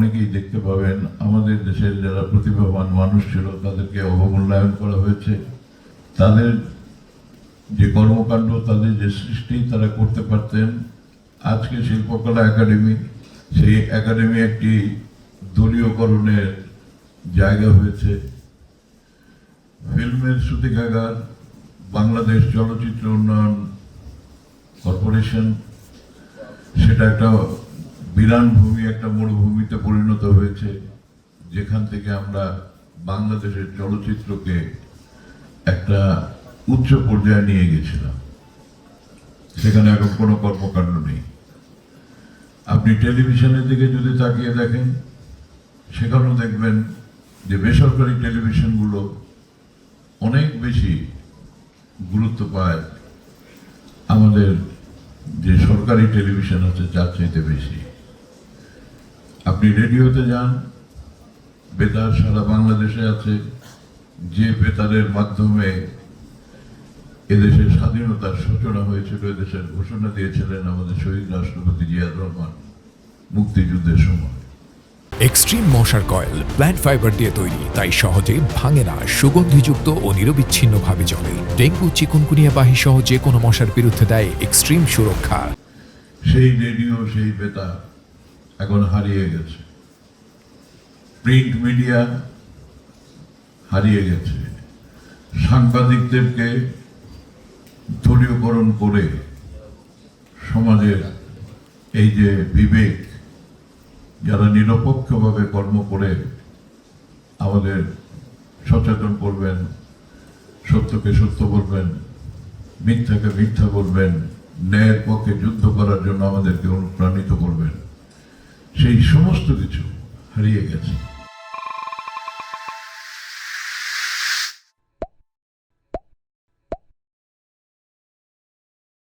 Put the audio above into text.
অনেকেই দেখতে পাবেন আমাদের দেশের যারা প্রতিভাবান মানুষ ছিল তাদেরকে অবমূল্যায়ন করা হয়েছে। তাদের যে কর্মকাণ্ড, তাদের যে সৃষ্টি তারা করতে পারতেন। আজকে শিল্পকলা একাডেমি, সেই একাডেমি একটি দলীয়করণের জায়গা হয়েছে। ফিল্মের সূতিকাগার বাংলাদেশ চলচ্চিত্র উন্নয়ন কর্পোরেশন, সেটা একটা বিরান ভূমি, একটা মরুভূমিতে পরিণত হয়েছে, যেখান থেকে আমরা বাংলাদেশের চলচ্চিত্রকে একটা উচ্চ পর্যায়ে নিয়ে গেছিলাম। সেখানে এখন কোনো কর্মকাণ্ড নেই। আপনি টেলিভিশনের দিকে যদি তাকিয়ে দেখেন, সেখানেও দেখবেন যে বেসরকারি টেলিভিশনগুলো অনেক বেশি গুরুত্ব পায় আমাদের যে সরকারি টেলিভিশন আছে তার চাইতে বেশি। আপনি রেডিওতে যান, বেতার সারা বাংলাদেশে আছে, যে বেতারের মাধ্যমে এদেশের স্বাধীনতার সূচনা হয়েছিল, এদেশের ঘোষণা দিয়েছিলেন আমাদের শহীদ রাষ্ট্রপতি জিয়াউর রহমান মুক্তিযুদ্ধের সময়। এক্সট্রিম মশার কয়েল প্ল্যান্ট ফাইবার দিয়ে তৈরি, তাই সহজে ভাঙে না, সুগন্ধিযুক্ত ও নিরবিচ্ছিন্নভাবে জ্বলে। ডেঙ্গু, চিকুনগুনিয়া বাহি সহ যে কোনো মশার বিরুদ্ধে দেয় এক্সট্রিম সুরক্ষা। সেই রেডিও, সেই বেতার এখন হারিয়ে গেছে। প্রিন্ট মিডিয়া হারিয়ে গেছে। সাংবাদিকদেরকে দলীয়করণ করে সমাজের এই যে বিবেক, যারা নিরপেক্ষভাবে কর্ম করে আমাদের সচেতন করবেন, সত্যকে সত্য বলবেন, মিথ্যাকে মিথ্যা বলবেন, ন্যায়ের পক্ষে যুদ্ধ করার জন্য আমাদেরকে অনুপ্রাণিত করবেন, সেই সমস্ত কিছু হারিয়ে গেছে।